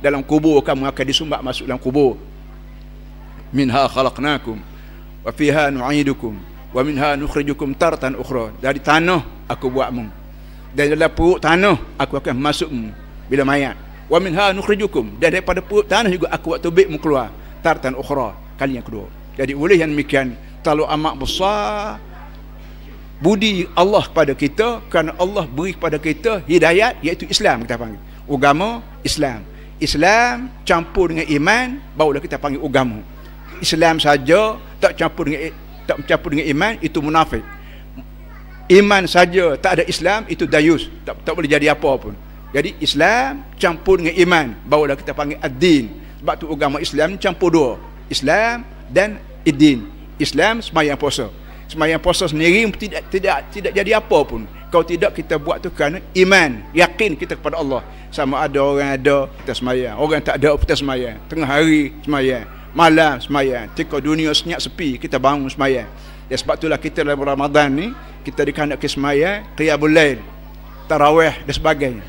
dalam kubur kamu akan disumbat masuk dalam kubur. Minha khalaqnakum wa fiha nu'idukum wa minha nukhrijukum taratan ukhra. Dari tanah aku buatmu, dan dalam perut tanah aku akan masukmu bila mayat. Wa minha nukhrijukum, dan daripada perut tanah juga aku buat tubikmu keluar taratan ukhra, kali yang kedua. Jadi oleh yang demikian terlalu amat besar budi Allah kepada kita, kerana Allah beri kepada kita hidayat, iaitu Islam kita panggil. Agama Islam. Islam campur dengan iman, barulah kita panggil agama. Islam saja tak campur dengan iman, itu munafik. Iman saja tak ada Islam, itu dayus, tak boleh jadi apa pun. Jadi Islam campur dengan iman, barulah kita panggil ad-din. Sebab tu agama Islam campur dua, Islam dan ad-din. Islam sembahyang puasa. Sembahyang puasa sendiri tidak jadi apa pun kalau tidak kita buat tu kerana iman, yakin kita kepada Allah. Sama ada orang ada, kita sembahyang, orang tak ada, kita sembahyang. Tengah hari sembahyang, malam sembahyang, ketika dunia senyap sepi kita bangun sembahyang. Ya, sebab itulah kita dalam Ramadan ni kita dikehendaki sembahyang qiyamul lail, tarawih dan sebagainya.